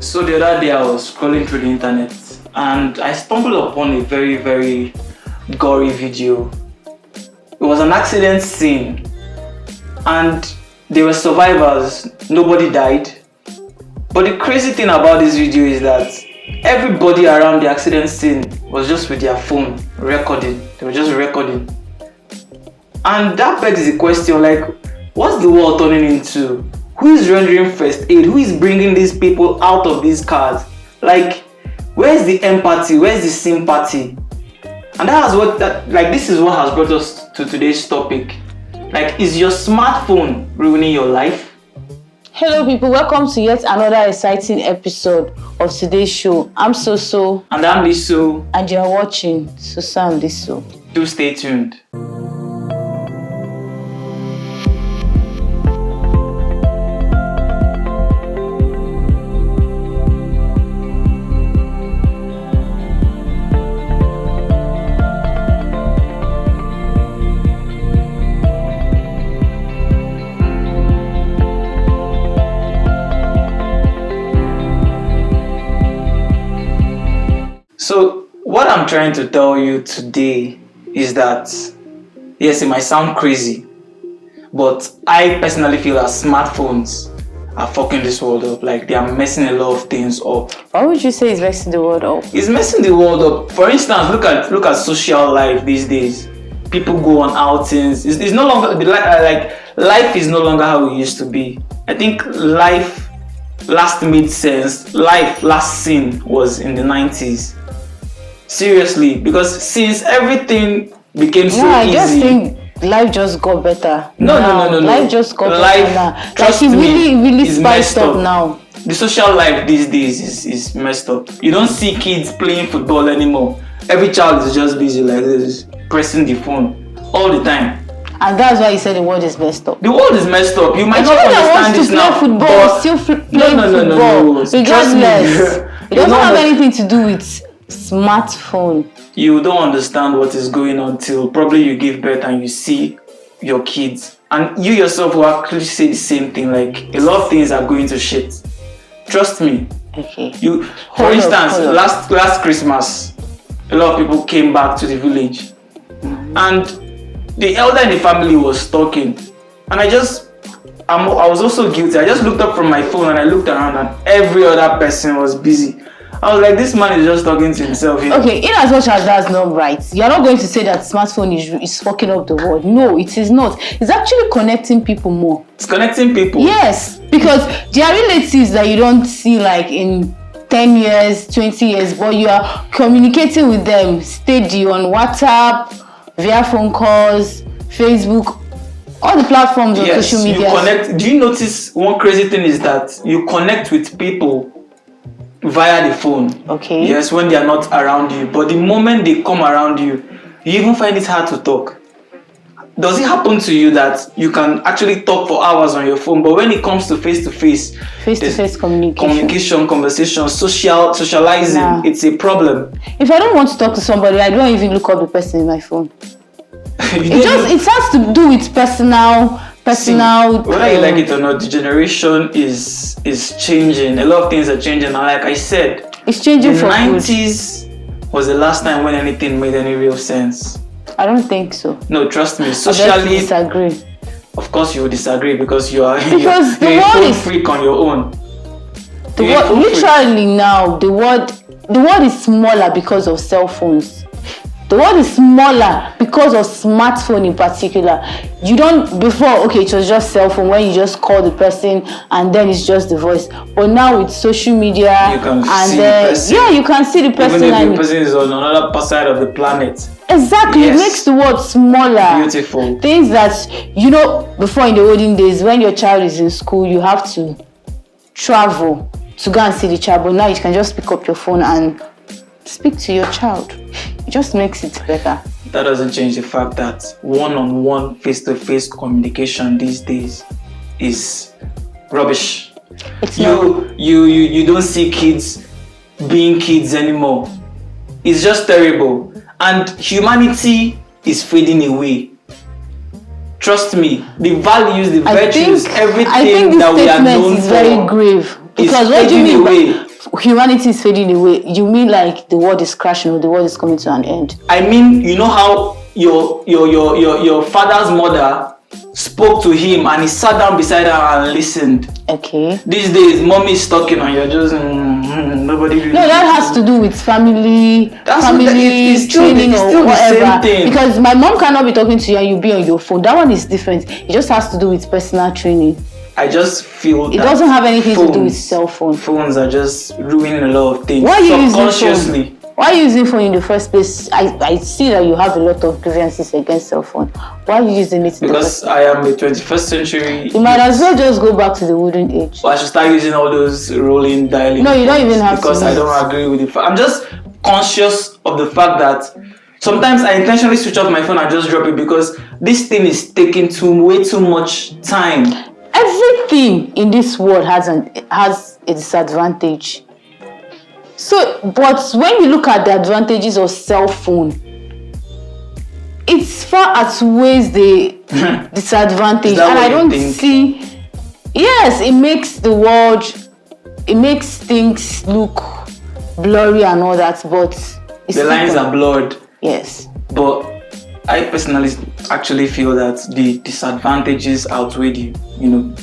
So the other day I was scrolling through the internet and I stumbled upon a very, very gory video. It was an accident scene and there were survivors, nobody died. But the crazy thing about this video is that everybody around the accident scene was just with their phone recording. They were just recording. And that begs the question, like, what's the world turning into? Who is rendering first aid? Who is bringing these people out of these cars? Like, where's the empathy? Where's the sympathy? And this is what has brought us to today's topic. Like, is your smartphone ruining your life? Hello people, welcome to yet another exciting episode of today's show. I'm Soso. And I'm Liso. And you're watching Soso and Liso. Do stay tuned. So what I'm trying to tell you today is that, yes, it might sound crazy, but I personally feel that smartphones are fucking this world up. Like, they are messing a lot of things up. Why would you say it's messing the world up? It's messing the world up. For instance, look at social life these days. People go on outings. It's no longer life is no longer how it used to be. I think life last made sense. Life last seen was in the 90s. Seriously, because since everything became so easy. I just think life just got better. No. Life just got better now. Like, it's really spiced up now. The social life these days is messed up. You don't see kids playing football anymore. Every child is just busy like this, pressing the phone all the time. And that's why you said the world is messed up. The world is messed up. You might not understand this now. Football, still playing football. Regardless, it doesn't have anything to do with smartphone. You don't understand what is going on till probably you give birth and you see your kids, and you yourself will actually say the same thing. Like, a lot of things are going to shit. Trust me. Okay. For instance, last Christmas, a lot of people came back to the village, and the elder in the family was talking, and I was also guilty. I just looked up from my phone and I looked around, and every other person was busy. I was like, this man is just talking to himself. Okay, in as much as that's not right, you're not going to say that smartphone is fucking up the world. No, it is not. It's actually connecting people more. It's connecting people. Yes, because there are relatives that you don't see like in 10 years, 20 years, but you are communicating with them steady on WhatsApp, via phone calls, Facebook, all the platforms on social media. You connect. Do you notice one crazy thing is that you connect with people via the phone. Okay. Yes, when they are not around you. But the moment they come around you, you even find it hard to talk. Does it happen to you that you can actually talk for hours on your phone, but when it comes to face-to-face communication, conversation, socializing, it's a problem? If I don't want to talk to somebody, I don't even look up the person in my phone. It has to do with personal. See, whether you like it or not, the generation is changing. A lot of things are changing. And like I said, it's changing for good. The 90s was the last time when anything made any real sense. I don't think so. No, trust me. Socially, I disagree. Of course, you will disagree because you're a phone freak on your own. Literally now, the world is smaller because of cell phones. The world is smaller because of smartphone in particular. Before, it was just cell phone when you just call the person and then it's just the voice. But now with social media, you can see the person. You can see the person. Even if the person is on another side of the planet. Exactly, yes. It makes the world smaller. Beautiful. Things that, before in the olden days, when your child is in school, you have to travel to go and see the child. But now you can just pick up your phone and speak to your child. It just makes it better. That doesn't change the fact that one-on-one, face-to-face communication these days is rubbish. You don't see kids being kids anymore. It's just terrible. And humanity is fading away. Trust me, the values, the virtues, everything that we are known for is very grave. Because what do you mean? humanity is fading away, you mean like the world is crashing or the world is coming to an end? I mean, you know how your father's mother spoke to him and he sat down beside her and listened. Okay. These days, mommy is talking and you're just nobody. Really no, that has to do with family training or whatever. Because my mom cannot be talking to you and you be on your phone. That one is different. It just has to do with personal training. I just feel it doesn't have anything to do with cell phone. Phones are just ruining a lot of things. Why are you subconsciously? Using phone? Why are you using phone in the first place? I see that you have a lot of grievances against cell phone. Why are you using it? Because I am a 21st century. You might as well just go back to the wooden age. Well, I should start using all those rolling dialing. No, you don't even have because to. Because I don't agree with it. I'm just conscious of the fact that sometimes I intentionally switch off my phone and just drop it because this thing is taking way too much time. Everything in this world has a disadvantage. So, but when you look at the advantages of cell phone, it's far outweighs the disadvantage, and I don't see. Yes, it makes the world, it makes things look blurry and all that, but the lines are blurred. Yes, but I personally actually feel that the disadvantages outweigh the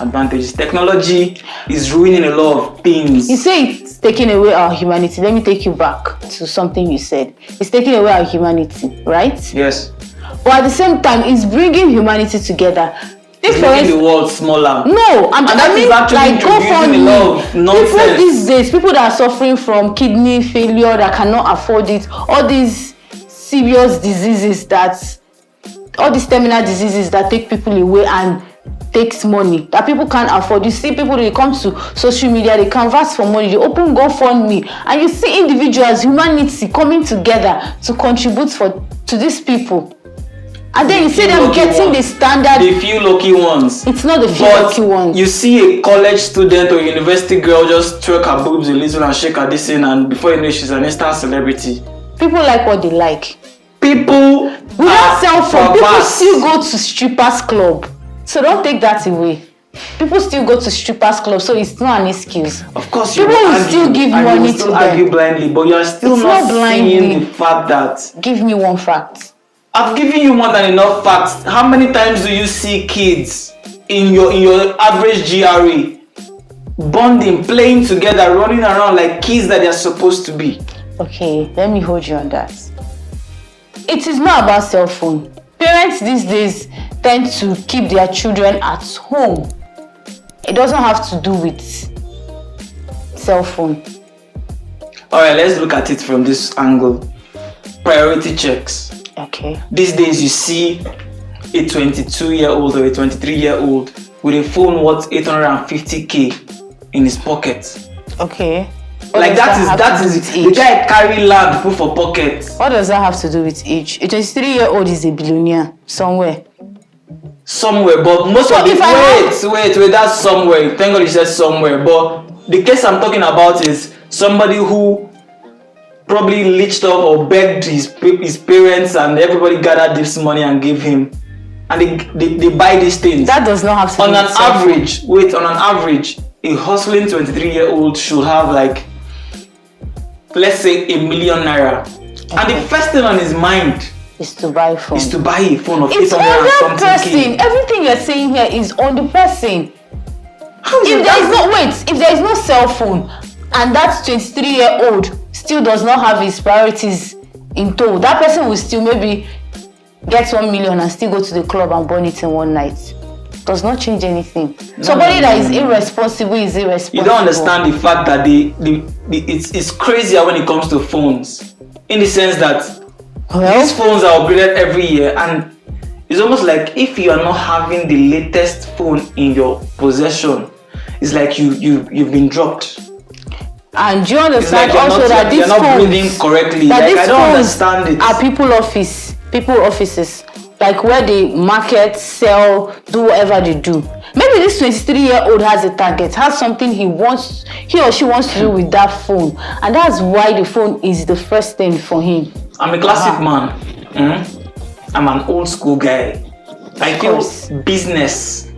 advantages. Technology is ruining a lot of things. You say it's taking away our humanity. Let me take you back to something you said. It's taking away our humanity, right? Yes. But at the same time, it's bringing humanity together. It's making the world smaller. No, I mean like GoFundMe. People these days, people that are suffering from kidney failure, that cannot afford it, all these serious diseases all these terminal diseases that take people away and takes money that people can't afford. You see people, they come to social media, they canvas for money, they open GoFundMe, and you see individuals, humanity coming together to contribute to these people. And then you see them getting the standard. The few lucky ones. It's not the few lucky ones. You see a college student or university girl just twerk her boobs a little and shake her this in, and before you know, she's an instant celebrity. People like what they like. People without cell phone, people still go to strippers club. So don't take that away. People still go to strippers club, so it's not an excuse. Of course, people will still give money to them. Argue blindly, but you are still not seeing the fact that. Give me one fact. I've given you more than enough facts. How many times do you see kids in your average GRE bonding, playing together, running around like kids that they're supposed to be? Okay, let me hold you on that. It is not about cell phone. Parents these days tend to keep their children at home. It doesn't have to do with cell phone. Alright, let's look at it from this angle. Priority checks. Okay. These days you see a 22-year-old or a 23-year-old with a phone worth 850k in his pocket. Okay. Like that is the guy carry land put for pocket. What does that have to do with age? A 23-year-old is a billionaire somewhere. Somewhere, but most of the wait, that's somewhere. Thank God you said somewhere. But the case I'm talking about is somebody who probably leached off or begged his parents, and everybody gathered this money and gave him, and they buy these things. That does not have to. On an average, a hustling 23-year-old should have like, let's say, ₦1 million. Okay. And the first thing on his mind is to buy a phone. Is to buy a phone of it's 800 and something. Person. Everything you're saying here is on the person. If there is no cell phone, and that 23-year-old still does not have his priorities in tow, that person will still maybe get 1 million and still go to the club and burn it in one night. Does not change anything. Somebody that is irresponsible is irresponsible. You don't understand the fact that it's crazier when it comes to phones, in the sense that these phones are upgraded every year, and it's almost like if you are not having the latest phone in your possession, it's like you've been dropped. And do you understand also that these phones, you're not breathing correctly. Like, I don't understand it. Are people offices, like where they market, sell, do whatever they do. Maybe this 23-year-old has a target, has something he or she wants to do with that phone, and that's why the phone is the first thing for him. I'm a classic man. I'm an old school guy. I feel business.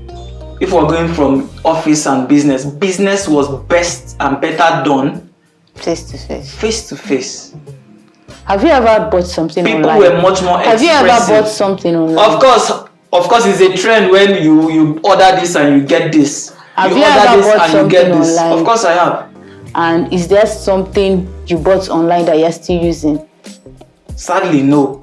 If we're going from office and business was best and better done Face to face. Face to face. Have you ever bought something People online? were much more Have expressive. you ever bought something online? Of course, it's a trend when you order this and you get this. Have you order ever this bought and you get something this. online? Of course, I have. And is there something you bought online that you're still using? Sadly, no.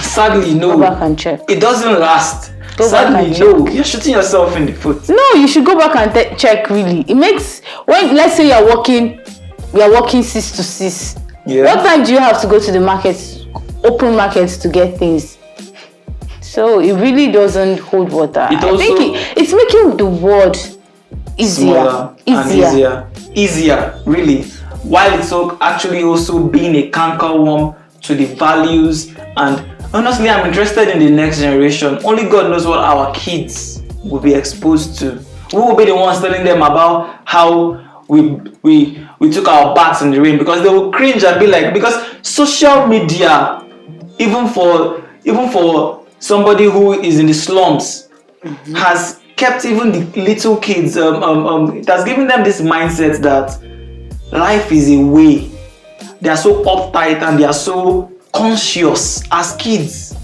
Sadly, no. Go back and check. It doesn't last. Go back Sadly, and no. You're shooting yourself in the foot. No, you should go back and check. Really, it makes when let's say you're working 6 to 6. Yeah. What time do you have to go to the market, open markets to get things? So it really doesn't hold water. I think it's making the world smaller and easier, really. While it's actually also being a cankerworm to the values, and honestly, I'm interested in the next generation. Only God knows what our kids will be exposed to. We will be the ones telling them about how we took our baths in the rain, because they will cringe and be like, because social media, even for somebody who is in the slums, has kept even the little kids, it has given them this mindset that life is a way. They are so uptight and they are so conscious as kids.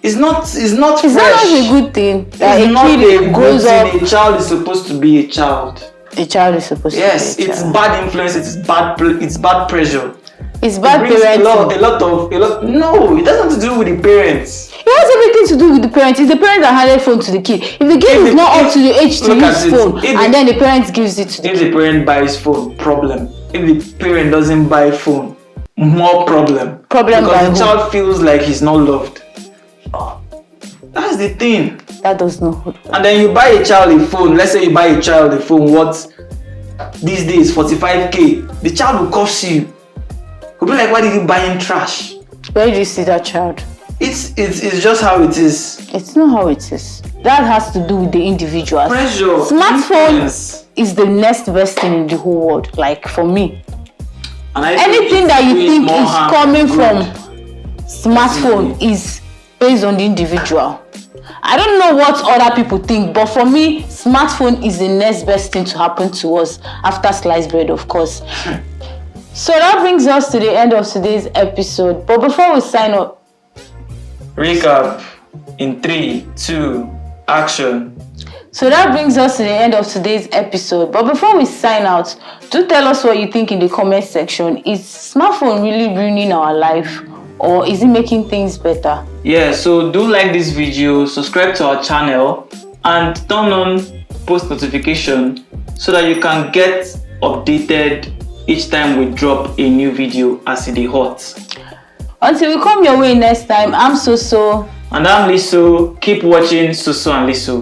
It's not fresh. Is that not a good thing? That It's a not kid a grows good up. thing. A child is supposed to be a child. A child is supposed Yes, to be a it's child. bad influence. It's bad pressure. It's bad It brings parenting. a lot. No, it doesn't have to do with the parents. It has everything to do with the parents. It's the parent that handed phone to the kid. If the kid is not up to the age to look use at it. phone, If and then the parent gives it to the If the parent buys phone, problem. If the parent doesn't buy phone, more problem. Problem by because the who? child feels like he's not loved. That's the thing. That does not hold. And then you buy a child a phone. Let's say you buy a child a phone. What these days 45k. The child will curse you. He'll be like, why did you buy him trash? Where do you see that child? It's just how it is. It's not how it is. That has to do with the individual. Pressure. Smartphone influence. is the next best thing in the whole world. Like for me, And I think anything that you it's think more is harm coming than from good. smartphone is based on the individual. I don't know what other people think, but for me, smartphone is the next best thing to happen to us after sliced bread, of course. So that brings us to the end of today's episode. But before we sign up, Recap in 3, 2, action. So that brings us to the end of today's episode. But before we sign out, do tell us what you think in the comment section. Is smartphone really ruining our life, or is it making things better? Yeah, so do like this video, subscribe to our channel, and turn on post notification so that you can get updated each time we drop a new video as it is hot. Until we come your way next time, I'm Soso. And I'm Liso. Keep watching Soso and Liso.